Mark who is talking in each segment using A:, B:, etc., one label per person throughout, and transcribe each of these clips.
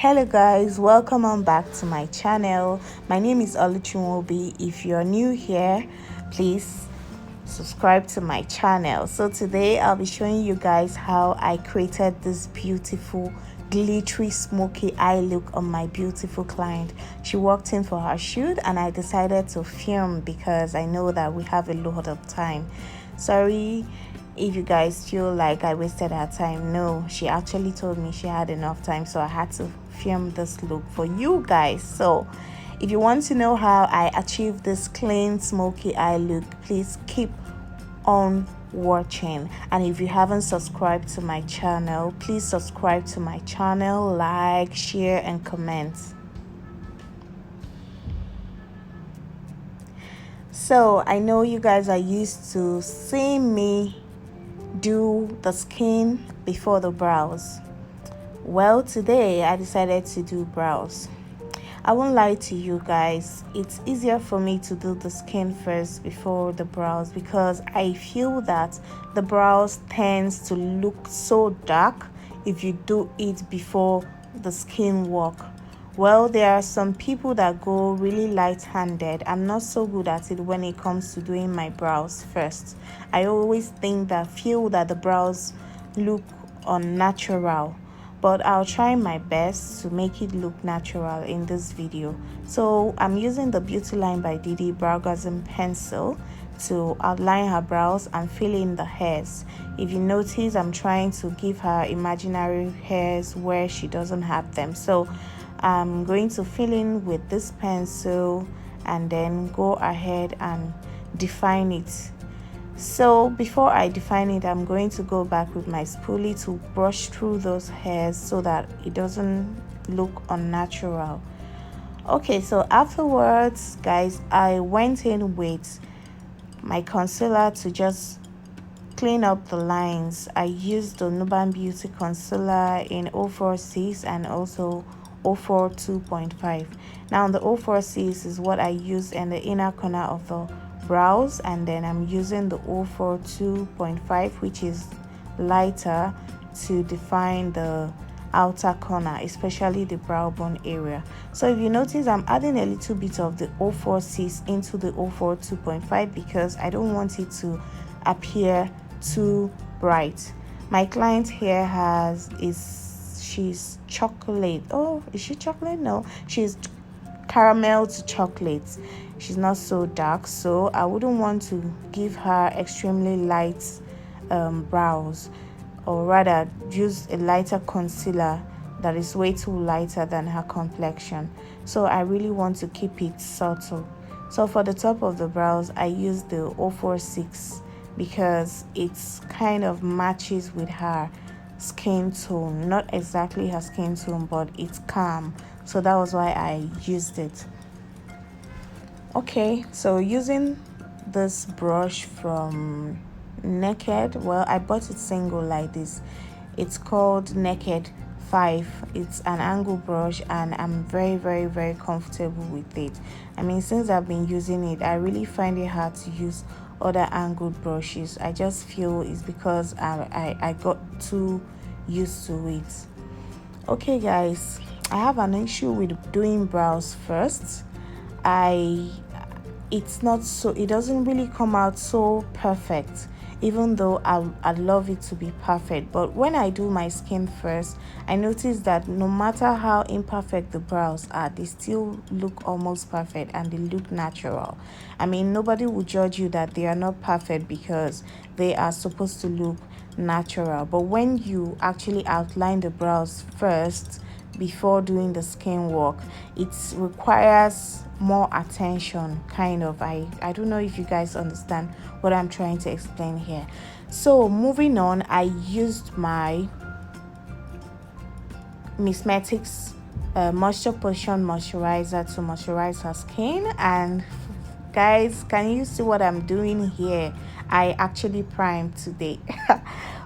A: Hello guys, welcome on back to my channel. My name is Oluchimobi. If you're new here, please subscribe to my channel. So today I'll be showing you guys how I created this beautiful glittery smoky eye look on my beautiful client. She walked in for her shoot and I decided to film because I know that we have a lot of time. Sorry if you guys feel like I wasted her time. No, she actually told me she had enough time, so I had to film this look for you guys. So if you want to know how I achieved this clean smoky eye look, please keep on watching. And if you haven't subscribed to my channel, please subscribe to my channel, like, share and comment. So I know you guys are used to seeing me do the skin before the brows. Well, today I decided to do brows. I won't lie to you guys, it's easier for me to do the skin first before the brows because I feel that the brows tends to look so dark if you do it before the skin work. Well, there are some people that go really light-handed. I'm not so good at it when it comes to doing my brows first. I always feel that the brows look unnatural, but I'll try my best to make it look natural in this video. So I'm using the Beautylinebydidi Brow pencil to outline her brows and fill in the hairs. If you notice, I'm trying to give her imaginary hairs where she doesn't have them. So I'm going to fill in with this pencil and then go ahead and define it. So before I define it, I'm going to go back with my spoolie to brush through those hairs so that it doesn't look unnatural. Okay, so afterwards, guys, I went in with my concealer to just clean up the lines. I used the Nubanbeauty concealer in 046 and also 04 2.5. Now the 046 is what I use in the inner corner of the brows, and then I'm using the 04 2.5, which is lighter, to define the outer corner, especially the brow bone area. So if you notice, I'm adding a little bit of the 046 into the 04 2.5 because I don't want it to appear too bright. My client here she's chocolate. Oh, is she chocolate? No, she's caramel to chocolate. She's not so dark, so I wouldn't want to give her extremely light brows, or rather use a lighter concealer that is way too lighter than her complexion. So I really want to keep it subtle. So for the top of the brows, I use the 046 because it's kind of matches with her skin tone. Not exactly her skin tone, but it's calm, so that was why I used it. Okay, so using this brush from Naked, well, I bought it single like this. It's called Naked 5. It's an angle brush and I'm very comfortable with it. I mean, since I've been using it, I really find it hard to use other angled brushes. I just feel it's because I got too used to it. Okay guys, I have an issue with doing brows first. It doesn't really come out so perfect, even though I'd love it to be perfect. But when I do my skin first, I notice that no matter how imperfect the brows are, they still look almost perfect and they look natural. I mean, nobody will judge you that they are not perfect because they are supposed to look natural. But when you actually outline the brows first before doing the skin work, it requires more attention, kind of. I don't know if you guys understand what I'm trying to explain here. So moving on, I used my Msmetics moisture potion moisturizer to moisturize her skin. And guys, can you see what I'm doing here? I actually primed today.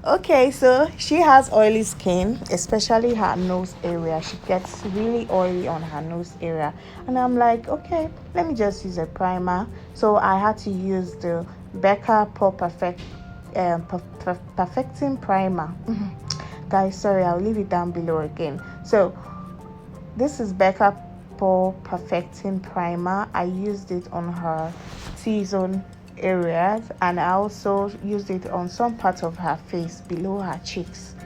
A: Okay, so she has oily skin, especially her nose area. She gets really oily on her nose area, and I'm like, okay, let me just use a primer. So I had to use the Becca Pore Perfecting Primer. Guys, sorry, I'll leave it down below again. So This is Becca Pore Perfecting Primer. I used it on her T-zone areas, and I also used it on some parts of her face below her cheeks.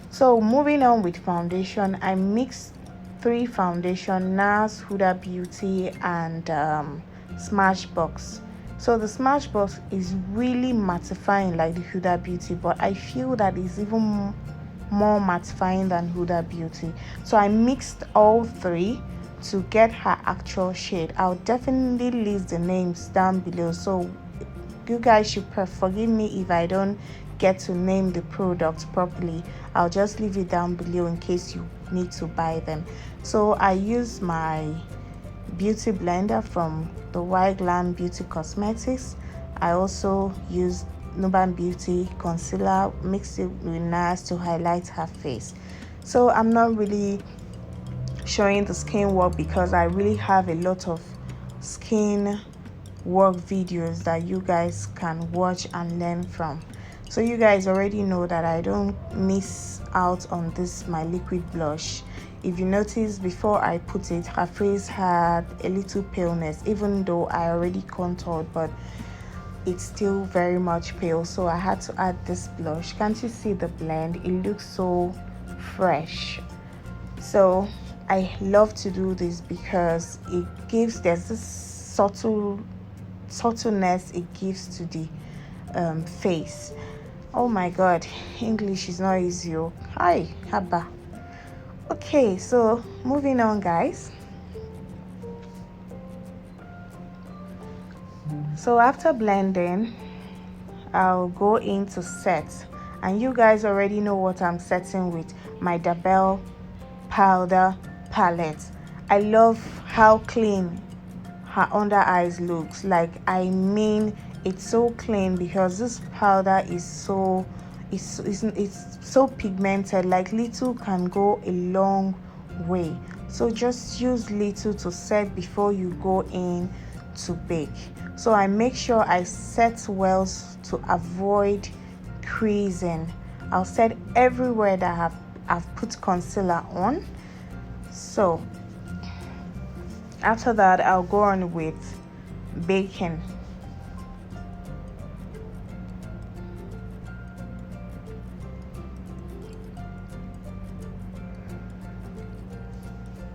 A: So moving on with foundation, I mixed 3 foundation: NARS, Hudabeauty, and Smashbox. So the Smashbox is really mattifying like the Hudabeauty, but I feel that it's even more mattifying than Hudabeauty. So I mixed all 3 to get her actual shade. I'll definitely list the names down below, so you guys should forgive me if I don't get to name the products properly. I'll just leave it down below in case you need to buy them. So I use my beauty blender from the Glam Beauty Cosmetics. I also use Nubanbeauty concealer, mixed it with NARS to highlight her face. So I'm not really showing the skin work because I really have a lot of skin work videos that you guys can watch and learn from. So you guys already know that I don't miss out on this, my liquid blush. If you notice, before I put it, her face had a little paleness, even though I already contoured, but it's still very much pale, so I had to add this blush. Can't you see the blend? It looks so fresh. So I love to do this because it gives, there's this subtleness it gives to the face. Oh my god, English is not easy. Hi, haba. Okay, so moving on, guys. So after blending, I'll go into set, and you guys already know what I'm setting with: my Dabel powder palette. I love how clean her under eyes looks. Like, I mean, it's so clean because this powder is so it's so pigmented. Like, little can go a long way, so just use little to set before you go in to bake. So I make sure I set well to avoid creasing. I'll set everywhere that I've put concealer on. So after that, I'll go on with baking.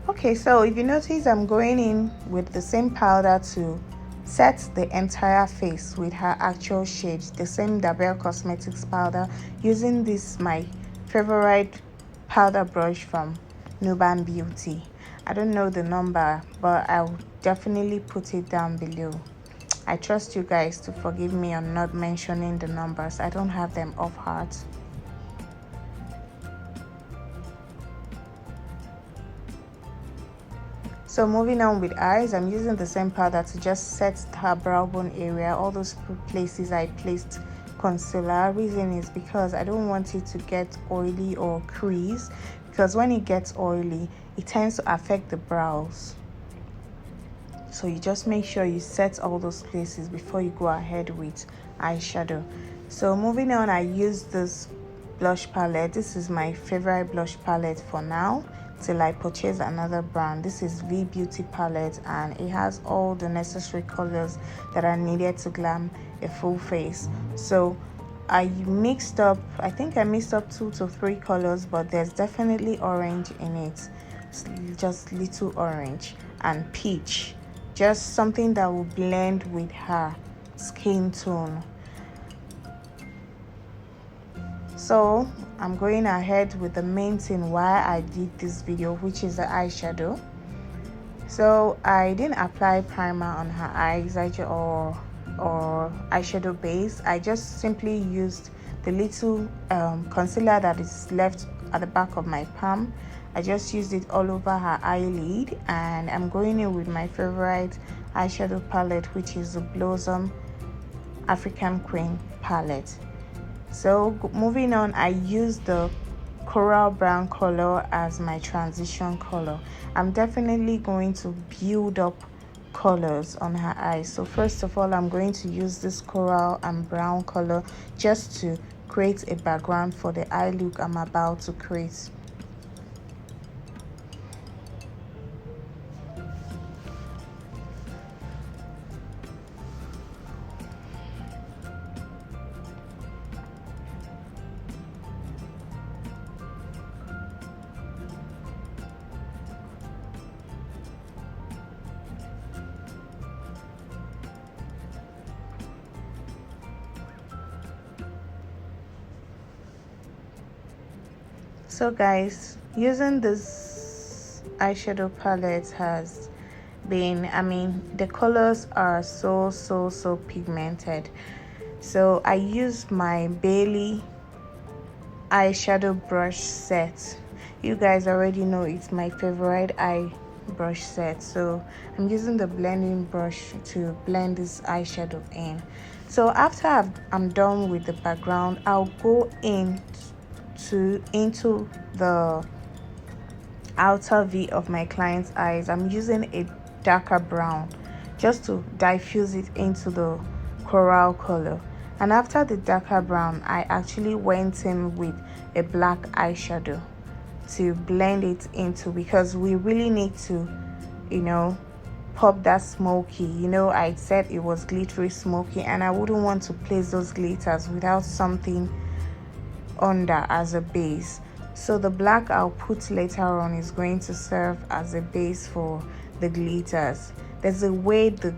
A: Okay, so if you notice, I'm going in with the same powder to set the entire face with her actual shade, the same Dabelcosmetics powder, using this, my favorite powder brush from Nubanbeauty. I don't know the number, but I'll definitely put it down below. I trust you guys to forgive me on not mentioning the numbers. I don't have them off heart. So moving on with eyes, I'm using the same powder to just set her brow bone area, all those places I placed concealer. Reason is because I don't want it to get oily or crease, because when it gets oily, it tends to affect the brows. So you just make sure you set all those places before you go ahead with eyeshadow. So moving on, I use this blush palette. This is my favorite blush palette for now till I purchase another brand. This is Vee Beauty palette, and it has all the necessary colors that are needed to glam a full face. So I mixed up, I think I mixed up 2 to 3 colors, but there's definitely orange in it. It's just little orange, and peach, just something that will blend with her skin tone. So I'm going ahead with the main thing why I did this video, which is the eyeshadow. So I didn't apply primer on her eyes or eyeshadow base. I just simply used the little concealer that is left at the back of my palm. I just used it all over her eyelid, and I'm going in with my favorite eyeshadow palette, which is the Blosom African Queen palette. So moving on, I use the coral brown color as my transition color. I'm definitely going to build up colors on her eyes. So first of all, I'm going to use this coral and brown color just to create a background for the eye look I'm about to create. So guys, using this eyeshadow palette has been, the colors are so pigmented. So I use my Bailey eyeshadow brush set. You guys already know it's my favorite eye brush set. So I'm using the blending brush to blend this eyeshadow in. So after I'm done with the background, I'll go into the outer V of my client's eyes. I'm using a darker brown just to diffuse it into the coral color. And after the darker brown, I actually went in with a black eyeshadow to blend it into, because we really need to, pop that smoky. I said it was glittery smoky, and I wouldn't want to place those glitters without something under as a base. So the black I'll put later on is going to serve as a base for the glitters. There's a way the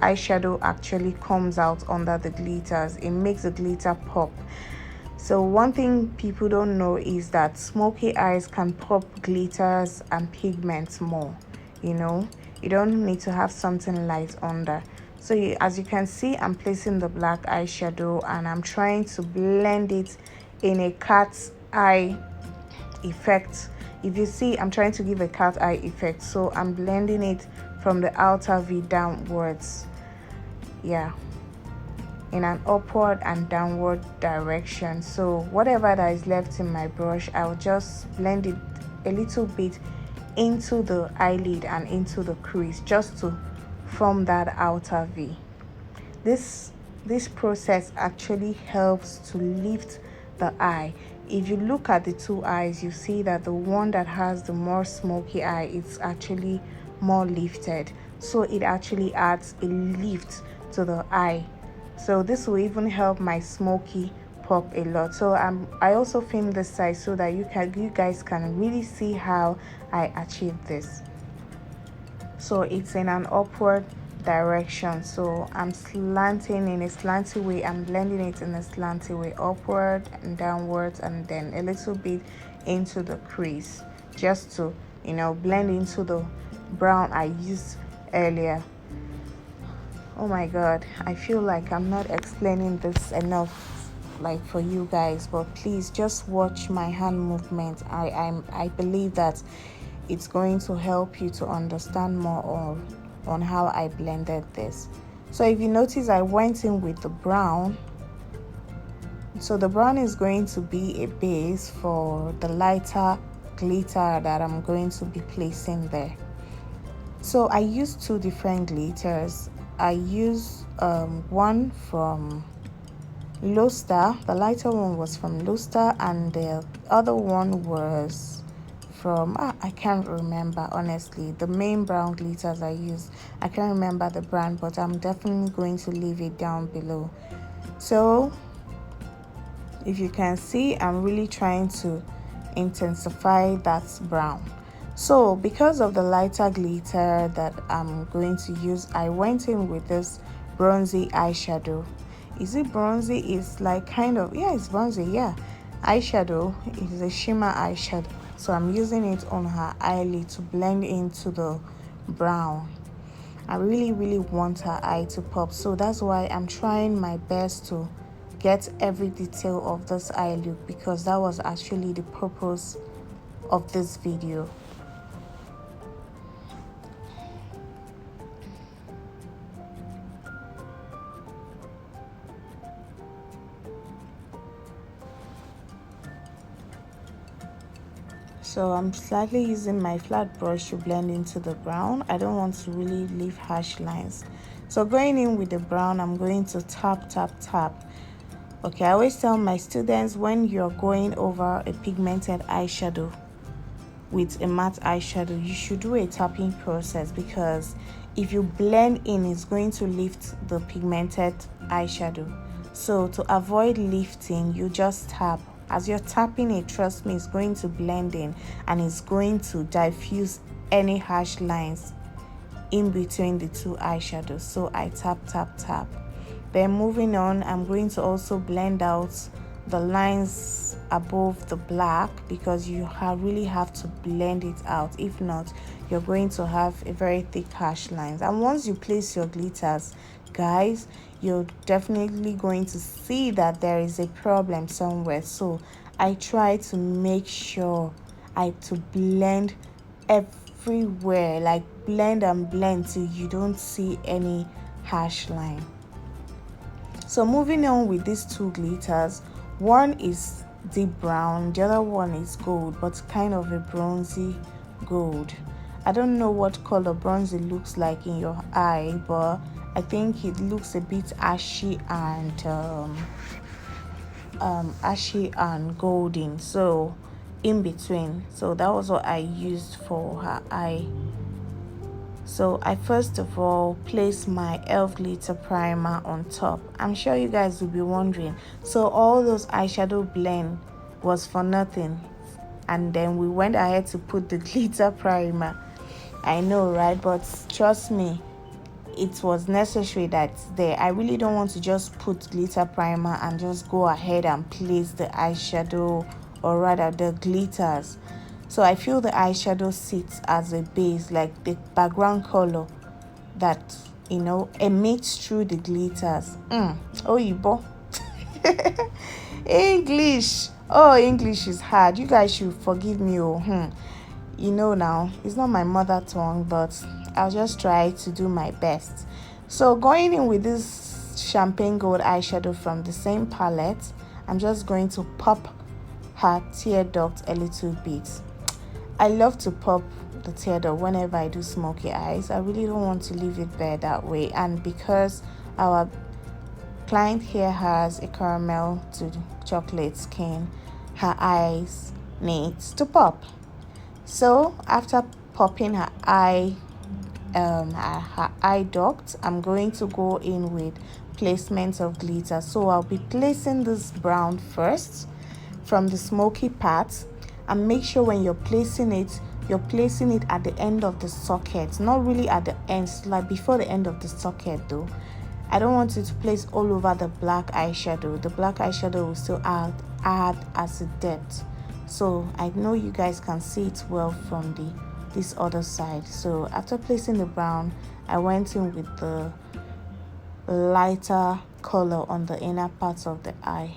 A: eyeshadow actually comes out under the glitters. It makes the glitter pop. So one thing people don't know is that smoky eyes can pop glitters and pigments more. You don't need to have something light under. So as you can see, I'm placing the black eyeshadow and I'm trying to blend it in a cat's eye effect. If you see, I'm trying to give a cat eye effect, so I'm blending it from the outer V downwards, in an upward and downward direction. So whatever that is left in my brush, I'll just blend it a little bit into the eyelid and into the crease just to form that outer V. This process actually helps to lift the eye. If you look at the two eyes, you see that the one that has the more smoky eye is actually more lifted, so it actually adds a lift to the eye. So this will even help my smoky pop a lot. So I also filmed this side so that you guys can really see how I achieve this. So it's in an upward direction, so I'm slanting in a slanty way. I'm blending it in a slanty way, upward and downwards, and then a little bit into the crease just to blend into the brown I used earlier. Oh my god, I feel like I'm not explaining this enough for you guys, but please just watch my hand movement. I believe that it's going to help you to understand more on how I blended this. So if you notice, I went in with the brown. So the brown is going to be a base for the lighter glitter that I'm going to be placing there. So I used two different glitters. I used one from Luztacosmetics. The lighter one was from Luztacosmetics, and the other one was from I can't remember, honestly, the main brown glitters I use. I can't remember the brand, but I'm definitely going to leave it down below. So if you can see, I'm really trying to intensify that brown. So because of the lighter glitter that I'm going to use, I went in with this bronzy eyeshadow. Is it bronzy? It's like kind of, it's bronzy, eyeshadow. Is a shimmer eyeshadow. So I'm using it on her eyelid to blend into the brown. I really want her eye to pop, so that's why I'm trying my best to get every detail of this eye look, because that was actually the purpose of this video. So I'm slightly using my flat brush to blend into the brown. I don't want to really leave harsh lines. So going in with the brown, I'm going to tap. Okay, I always tell my students, when you're going over a pigmented eyeshadow with a matte eyeshadow, you should do a tapping process, because if you blend in, it's going to lift the pigmented eyeshadow. So to avoid lifting, you just tap. As you're tapping it, trust me, it's going to blend in and it's going to diffuse any harsh lines in between the two eyeshadows. So I tap. Then moving on, I'm going to also blend out the lines above the black, because you really have to blend it out. If not, you're going to have a very thick harsh lines. And once you place your glitters, guys, you're definitely going to see that there is a problem somewhere. So I try to make sure to blend everywhere, like blend and blend till you don't see any harsh line. So moving on with these two glitters, one is deep brown, the other one is gold, but kind of a bronzy gold. I don't know what color bronzy looks like in your eye, but I think it looks a bit ashy and golden, so in between. So that was what I used for her eye. So I first of all placed my e.l.f. glitter primer on top. I'm sure you guys will be wondering, so all those eyeshadow blend was for nothing, and then we went ahead to put the glitter primer. I know, right? But trust me, it was necessary that's there. I really don't want to just put glitter primer and just go ahead and place the eyeshadow, or rather the glitters. So I feel the eyeshadow sits as a base, like the background color that, you know, emits through the glitters. Oh, Igbo. English. Oh, English is hard. You guys should forgive me. Oh, you know, now it's not my mother tongue, but I'll just try to do my best. So going in with this champagne gold eyeshadow from the same palette, I'm just going to pop her tear duct a little bit. I love to pop the tear duct whenever I do smoky eyes. I really don't want to leave it bare that way, and because our client here has a caramel to chocolate skin, her eyes needs to pop. So after popping her eye duct, I'm going to go in with placement of glitter. So I'll be placing this brown first from the smoky part, and make sure when you're placing it at the end of the socket, not really at the ends, like before the end of the socket though. I don't want it to place all over the black eyeshadow. The black eyeshadow will still add as a depth. So I know you guys can see it well from this other side. So after placing the brown, I went in with the lighter color on the inner parts of the eye.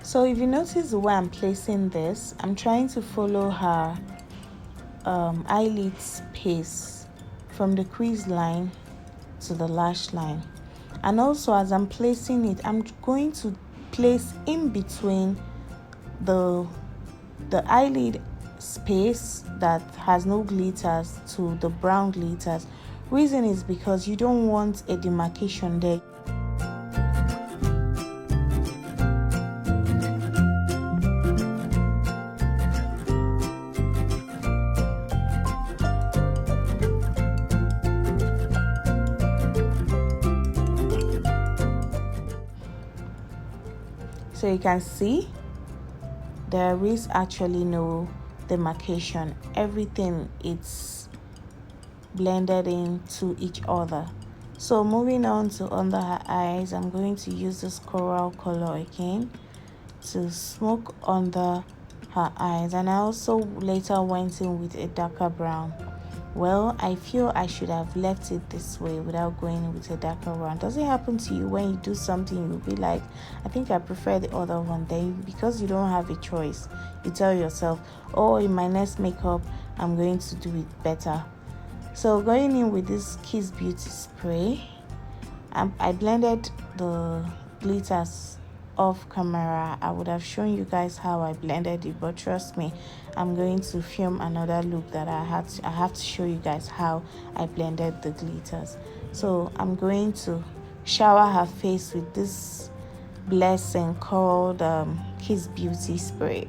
A: So if you notice the way I'm placing this, I'm trying to follow her eyelid space from the crease line to the lash line. And also as I'm placing it, I'm going to place in between the eyelid space that has no glitters to the brown glitters. Reason is because you don't want a demarcation there. So you can see there is actually no demarcation. Everything is blended into each other. So moving on to under her eyes, I'm going to use this coral color again to smoke under her eyes, and I also later went in with a darker brown. Well, I feel I should have left it this way without going with a darker brown. Does it happen to you when you do something, you'll be like, I think I prefer the other one? Then because you don't have a choice, you tell yourself, oh, in my next makeup, I'm going to do it better. So going in with this Kiss Beauty spray, I blended the glitters off camera. I would have shown you guys how I blended it, but trust me, I'm going to film another look that I have to show you guys how I blended the glitters. So I'm going to shower her face with this blessing called Kiss Beauty spray.